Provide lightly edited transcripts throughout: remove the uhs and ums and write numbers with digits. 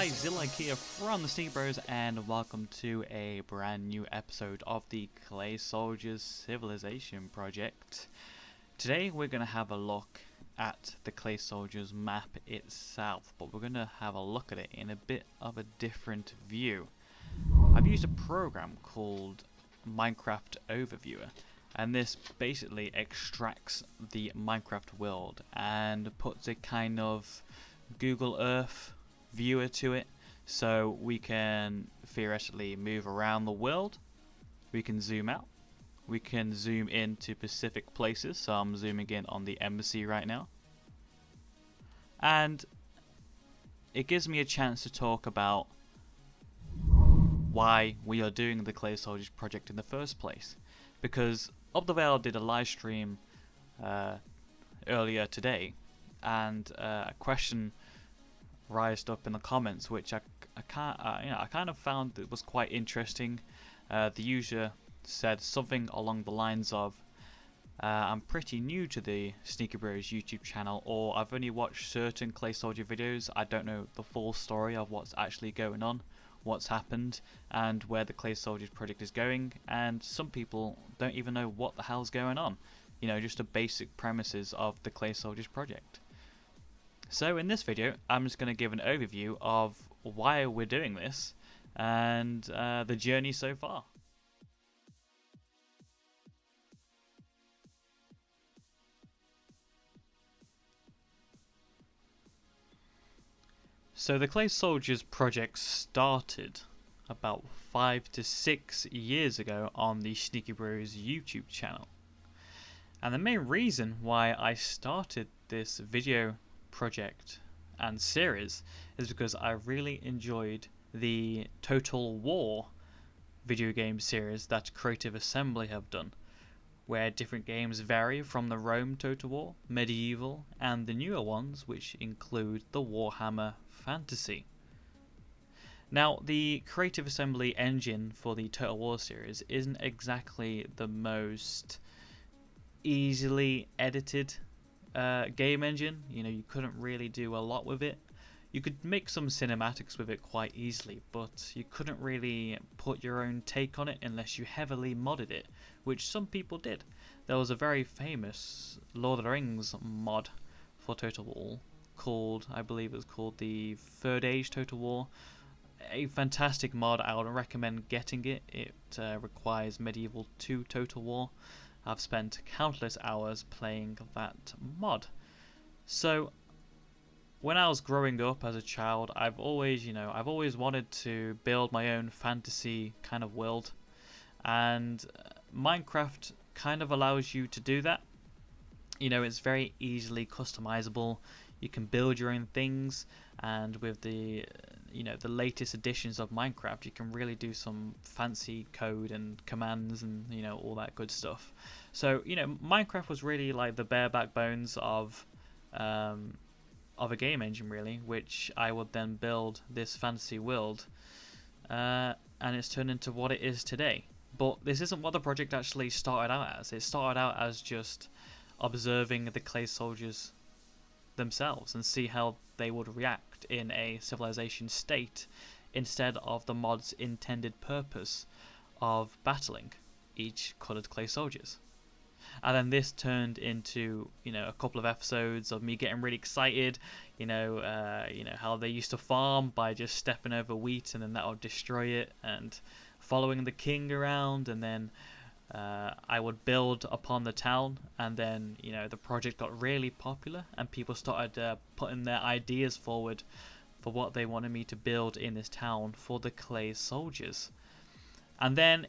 guys, Zilla here from TheSneakyBros and welcome to a brand new episode of the Clay Soldiers Civilization project. Today we're going to have a look at the Clay Soldiers map itself, but we're going to have a look at it in a bit of a different view. I've used a program called Minecraft Overviewer, and this basically extracts the Minecraft world and puts a kind of Google Earth viewer to it, so we can theoretically move around the world. We can zoom out, we can zoom in to specific places, so I'm zooming in on the embassy right now, and it gives me a chance to talk about why we are doing the Clay Soldiers project in the first place. Because Up the Vale did a live stream earlier today, and a question rised up in the comments, which I kind of found it was quite interesting. The user said something along the lines of, "I'm pretty new to the TheSneakyBros YouTube channel, or I've only watched certain Clay Soldier videos. I don't know the full story of what's actually going on, what's happened, and where the Clay Soldiers project is going. And some people don't even know what the hell's going on. You know, just the basic premises of the Clay Soldiers project." So in this video, I'm just going to give an overview of why we're doing this and the journey so far. So the Clay Soldiers project started about 5 to 6 years ago on the TheSneakyBros YouTube channel. And the main reason why I started this video project and series is because I really enjoyed the Total War video game series that Creative Assembly have done, where different games vary from the Rome Total War, Medieval, and the newer ones, which include the Warhammer Fantasy. Now, the Creative Assembly engine for the Total War series isn't exactly the most easily edited game engine. You know, you couldn't really do a lot with it. You could make some cinematics with it quite easily, but you couldn't really put your own take on it unless you heavily modded it, which some people did. There was a very famous Lord of the Rings mod for Total War called, I believe it was called the Third Age Total War. A fantastic mod. I would recommend getting it. It requires Medieval 2 Total War. I've spent countless hours playing that mod. So when I was growing up as a child, I've always wanted to build my own fantasy kind of world, and Minecraft kind of allows you to do that. You know, it's very easily customizable. You can build your own things, and with the the latest editions of Minecraft, you can really do some fancy code and commands and all that good stuff. So Minecraft was really like the bare backbones of a game engine, really, which I would then build this fantasy world, and it's turned into what it is today. But this isn't what the project actually started out as. It started out as just observing the Clay Soldiers themselves and see how they would react in a civilization state instead of the mod's intended purpose of battling each coloured Clay Soldiers. And then this turned into a couple of episodes of me getting really excited, how they used to farm by just stepping over wheat and then that would destroy it, and following the king around, and then I would build upon the town, and then the project got really popular and people started putting their ideas forward for what they wanted me to build in this town for the Clay Soldiers. And then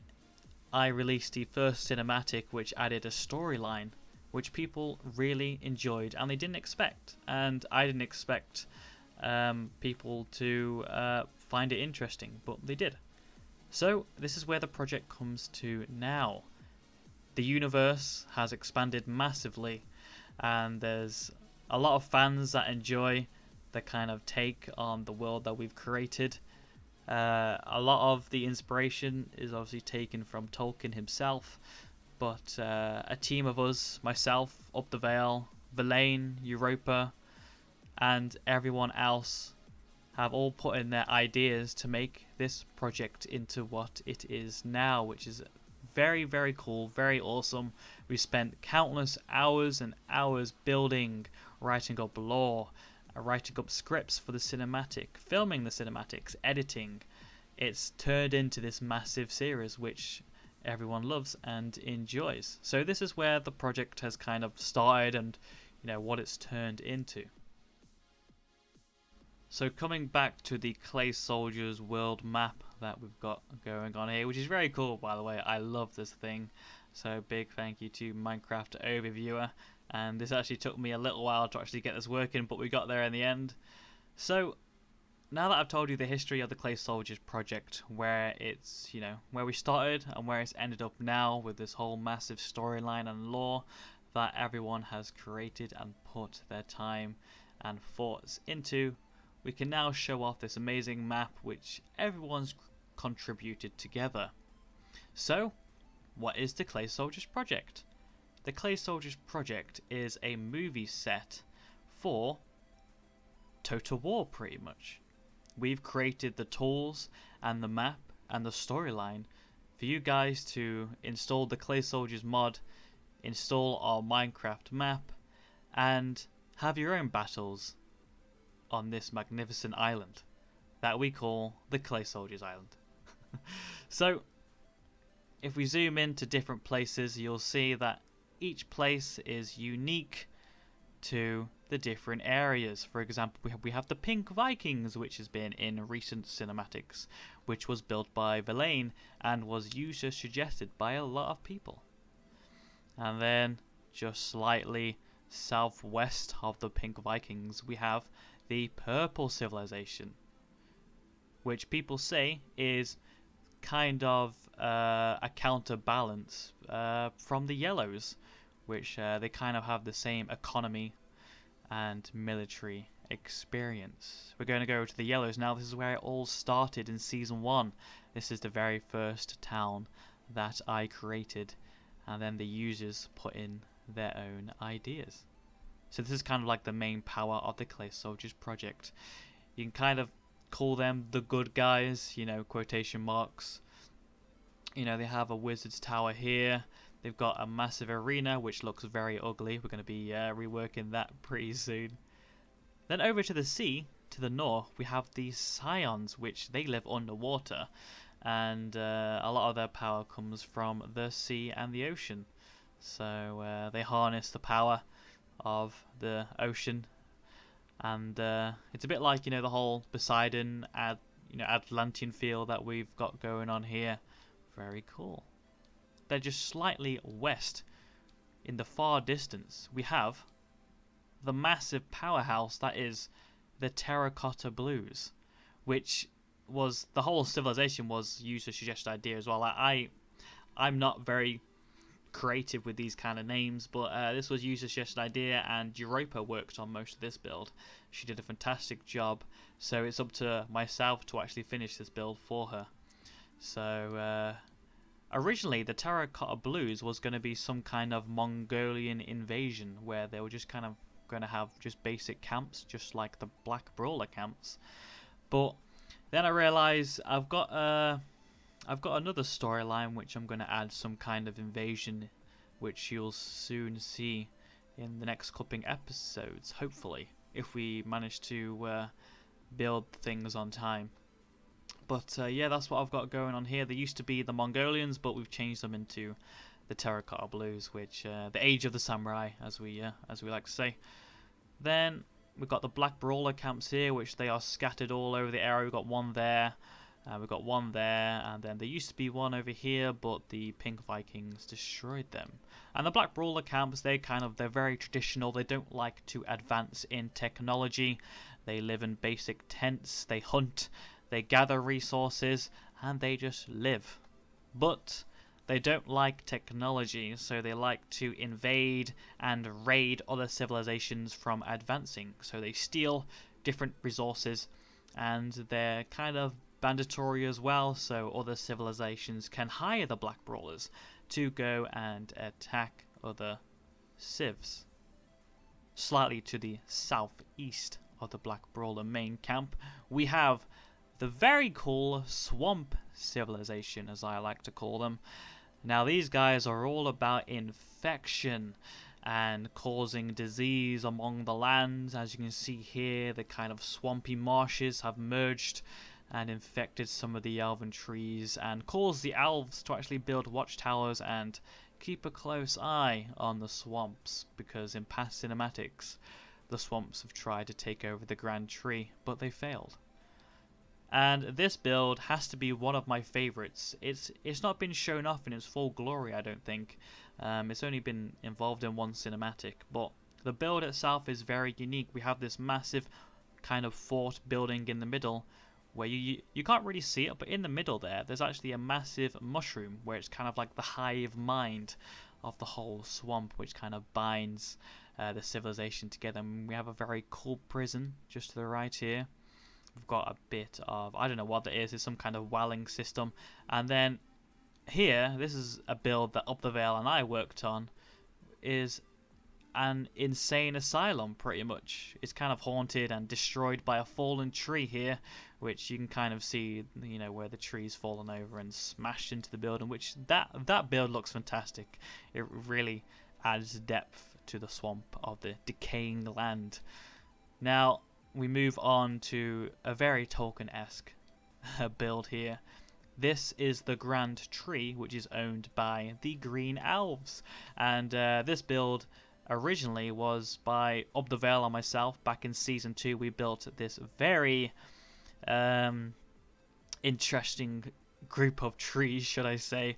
I released the first cinematic, which added a storyline which people really enjoyed and they didn't expect, and I didn't expect people to find it interesting, but they did. So this is where the project comes to now. The universe has expanded massively, and there's a lot of fans that enjoy the kind of take on the world that we've created. A lot of the inspiration is obviously taken from Tolkien himself, but a team of us, myself, Up the Vale, Verlaine, Europa, and everyone else have all put in their ideas to make this project into what it is now, which is very, very cool, very awesome. We spent countless hours and hours building, writing up lore, writing up scripts for the cinematic, filming the cinematics, editing. It's turned into this massive series which everyone loves and enjoys. So this is where the project has kind of started and what it's turned into. So coming back to the Clay Soldiers world map that we've got going on here, which is very cool by the way, I love this thing. So big thank you to Minecraft Overviewer, and this actually took me a little while to actually get this working, but we got there in the end. So now that I've told you the history of the Clay Soldiers project, where it's, where we started and where it's ended up now with this whole massive storyline and lore that everyone has created and put their time and thoughts into, we can now show off this amazing map which everyone's contributed together. So, what is the Clay Soldiers project? The Clay Soldiers project is a movie set for Total War pretty much. We've created the tools and the map and the storyline for you guys to install the Clay Soldiers mod, install our Minecraft map, and have your own battles on this magnificent island that we call the Clay Soldiers Island. So, if we zoom into different places, you'll see that each place is unique to the different areas. For example, we have the Pink Vikings, which has been in recent cinematics, which was built by Villain and was user suggested by a lot of people. And then, just slightly southwest of the Pink Vikings, we have the Purple Civilization, which people say is kind of a counterbalance from the Yellows, which they kind of have the same economy and military experience. We're going to go to the Yellows now. This is where it all started in Season 1. This is the very first town that I created, and then the users put in their own ideas. So this is kind of like the main power of the Clay Soldiers project. You can kind of call them the good guys, quotation marks. They have a wizard's tower here. They've got a massive arena which looks very ugly. We're going to be reworking that pretty soon. Then over to the sea, to the north, we have the Scions, which they live underwater, and a lot of their power comes from the sea and the ocean. So they harness the power of the ocean, and it's a bit like the whole Poseidon Atlantean feel that we've got going on here. Very cool. They're just slightly west in the far distance we have the massive powerhouse that is the Terracotta Blues, which was the whole civilization was user suggested idea as well. I'm not very creative with these kind of names, but this was user suggested idea, and Europa worked on most of this build. She did a fantastic job, so it's up to myself to actually finish this build for her. So originally the Terracotta Blues was going to be some kind of Mongolian invasion where they were just kind of going to have just basic camps, just like the Black Brawler camps. But then I realized I've got another storyline which I'm going to add some kind of invasion, which you'll soon see in the next couple episodes, hopefully, if we manage to build things on time. But yeah, that's what I've got going on here. They used to be the Mongolians, but we've changed them into the Terracotta Blues, which the age of the samurai, as we like to say. Then we've got the Black Brawler camps here, which they are scattered all over the area. We've got one there. We've got one there, and then there used to be one over here, but the Pink Vikings destroyed them. And the Black Brawler camps, they're very traditional. They don't like to advance in technology. They live in basic tents. They hunt. They gather resources, and they just live. But they don't like technology, so they like to invade and raid other civilizations from advancing. So they steal different resources, and they're kind of mandatory as well, so other civilizations can hire the Black Brawlers to go and attack other civs. Slightly to the southeast of the Black Brawler main camp, we have the very cool Swamp Civilization, as I like to call them. Now these guys are all about infection and causing disease among the lands. As you can see here, the kind of swampy marshes have merged and infected some of the elven trees and caused the elves to actually build watchtowers and keep a close eye on the swamps, because in past cinematics the swamps have tried to take over the Grand Tree, but they failed. And this build has to be one of my favorites. It's not been shown off in its full glory, I don't think. It's only been involved in one cinematic, but the build itself is very unique. We have this massive kind of fort building in the middle, where you can't really see it, but in the middle there's actually a massive mushroom, where it's kind of like the hive mind of the whole swamp, which kind of binds the civilization together. And we have a very cool prison just to the right here. We've got a bit of, I don't know what that is, it's some kind of welling system. And then here, this is a build that Up the Vale and I worked on, is an insane asylum, pretty much. It's kind of haunted and destroyed by a fallen tree here, which you can kind of see, you know, where the tree's fallen over and smashed into the building, which that build looks fantastic. It really adds depth to the swamp of the decaying land. Now, we move on to a very Tolkien-esque build here. This is the Grand Tree, which is owned by the Green Elves. And this build originally was by Up the Vale and myself. Back in Season 2, we built this very interesting group of trees, should I say,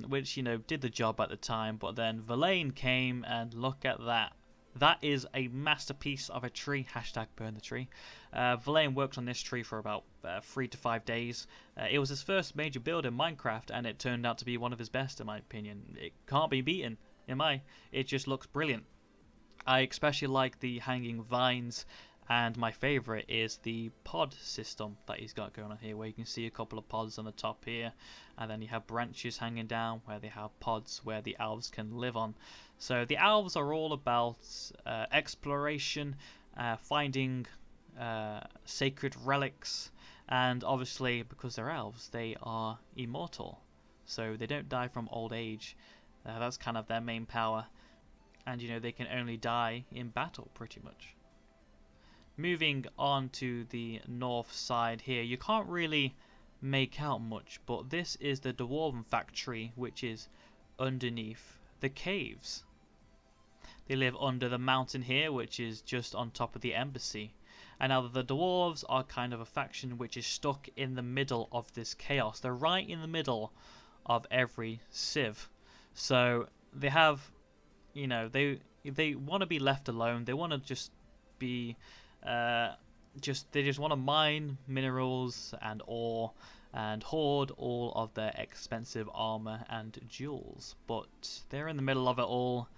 which, you know, did the job at the time. But then Verlaine came, and look at that. That is a masterpiece of a tree. Hashtag burn the tree. Verlaine worked on this tree for about 3 to 5 days. It was his first major build in Minecraft, and it turned out to be one of his best, in my opinion. It can't be beaten. It just looks brilliant. I especially like the hanging vines, and my favorite is the pod system that he's got going on here, where you can see a couple of pods on the top here, and then you have branches hanging down where they have pods where the elves can live on. So the elves are all about exploration, finding sacred relics, and obviously because they're elves, they are immortal, so they don't die from old age. That's kind of their main power, and you know, they can only die in battle pretty much. Moving on to the north side here, you can't really make out much, but this is the DeWarm Factory, which is underneath the caves. They live under the mountain here, which is just on top of the embassy. And now the dwarves are kind of a faction which is stuck in the middle of this chaos. They're right in the middle of every civ. So they have, you know, they want to be left alone. They want to just be they just want to mine minerals and ore and hoard all of their expensive armor and jewels. But they're in the middle of it all,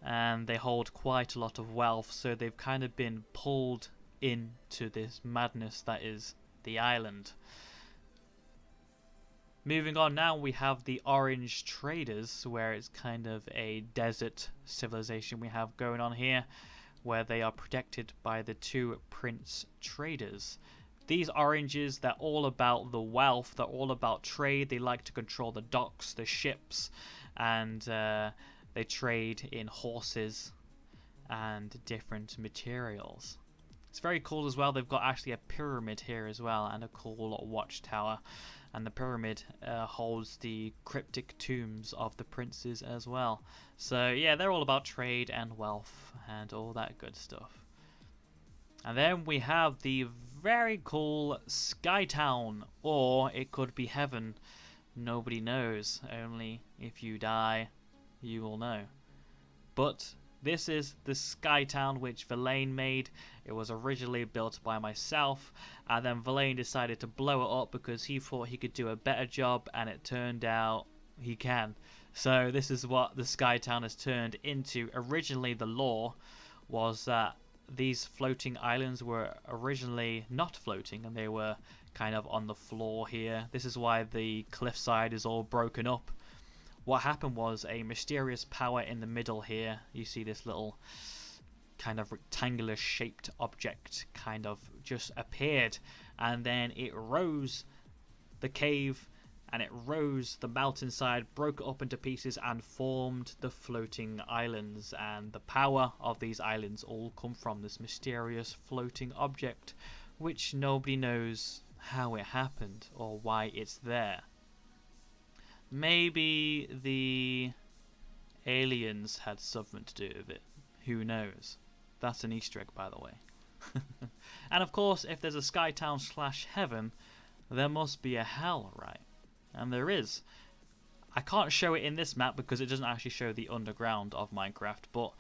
and they hold quite a lot of wealth, so they've kind of been pulled into this madness that is the island. Moving on now, we have the Orange Traders, where it's kind of a desert civilization we have going on here, where they are protected by the two Prince Traders. These oranges, they're all about the wealth, they're all about trade. They like to control the docks, the ships, and they trade in horses and different materials. It's very cool as well. They've got actually a pyramid here as well, and a cool watchtower. And the pyramid holds the cryptic tombs of the princes as well. So yeah, they're all about trade and wealth and all that good stuff. And then we have the very cool Skytown, or it could be heaven. Nobody knows. Only if you die, you will know. But this is the Skytown which Verlaine made. It was originally built by myself, and then Verlaine decided to blow it up because he thought he could do a better job, and it turned out he can. So this is what the Skytown has turned into. Originally the lore was that these floating islands were originally not floating, and they were kind of on the floor here. This is why the cliffside is all broken up. What happened was a mysterious power in the middle here. You see this little kind of rectangular shaped object kind of just appeared, and then it rose the cave and it rose the mountainside, broke it up into pieces and formed the floating islands. And the power of these islands all come from this mysterious floating object, which nobody knows how it happened or why it's there. Maybe the aliens had something to do with it. Who knows? That's an Easter egg, by the way. And of course, if there's a Skytown / heaven, there must be a hell, right? And there is. I can't show it in this map because it doesn't actually show the underground of Minecraft, but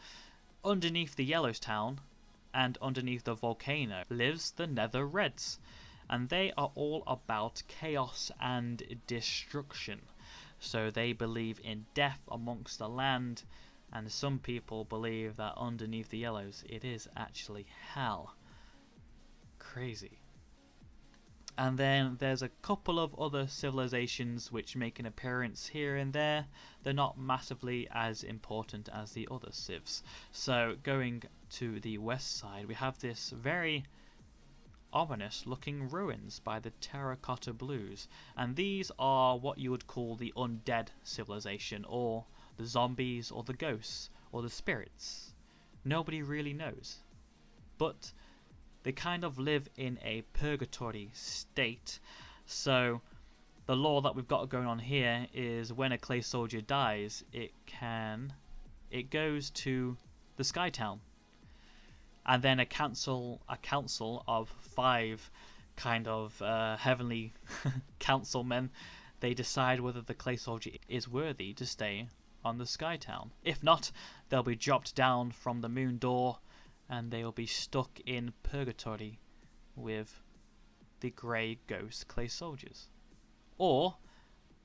underneath the Yellowstown and underneath the volcano lives the Nether Reds, and they are all about chaos and destruction. So they believe in death amongst the land, and some people believe that underneath the Yellows it is actually hell. Crazy. And then there's a couple of other civilizations which make an appearance here and there. They're not massively as important as the other civs. So going to the west side, we have this very ominous looking ruins by the Terracotta Blues, and these are what you would call the Undead Civilization, or the zombies, or the ghosts, or the spirits. Nobody really knows, but they kind of live in a purgatory state. So the law that we've got going on here is when a clay soldier dies, it goes to the Skytown, and then a council of 5 kind of heavenly councilmen, they decide whether the clay soldier is worthy to stay on the Skytown. If not, they'll be dropped down from the moon door and they'll be stuck in purgatory with the grey ghost clay soldiers. Or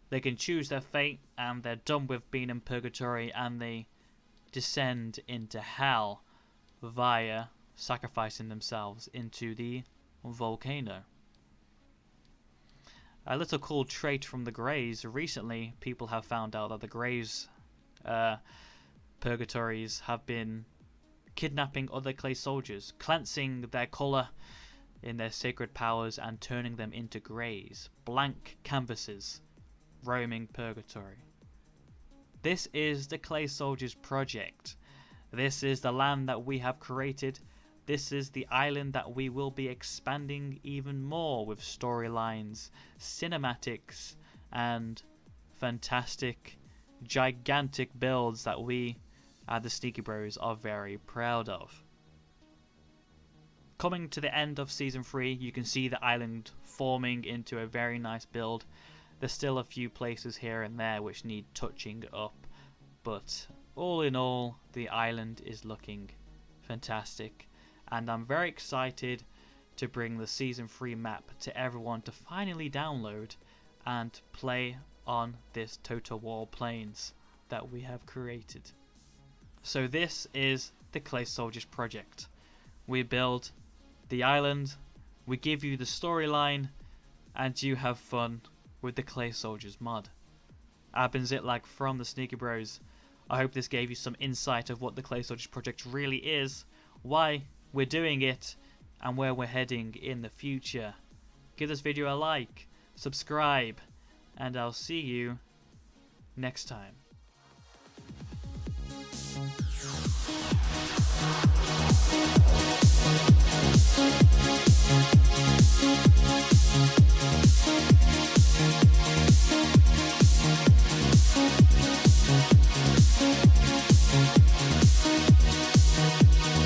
they can choose their fate and they're done with being in purgatory and they descend into hell via sacrificing themselves into the volcano. A little cool trait from the Greys. Recently, people have found out that the Greys' purgatories have been kidnapping other clay soldiers, cleansing their colour in their sacred powers and turning them into greys, blank canvases, roaming purgatory. This is the Clay Soldiers project. This is the land that we have created. This is the island that we will be expanding even more with storylines, cinematics, and fantastic, gigantic builds that we at TheSneakyBros are very proud of. Coming to the end of Season 3, you can see the island forming into a very nice build. There's still a few places here and there which need touching up, but all in all, the island is looking fantastic, and I'm very excited to bring the Season 3 map to everyone to finally download and play on this Total War Plains that we have created. So this is the Clay Soldiers project. We build the island, we give you the storyline, and you have fun with the Clay Soldiers mod. I've been Zitlag from TheSneakyBros. I hope this gave you some insight of what the Clay Soldiers project really is, why we're doing it, and where we're heading in the future. Give this video a like, subscribe, and I'll see you next time.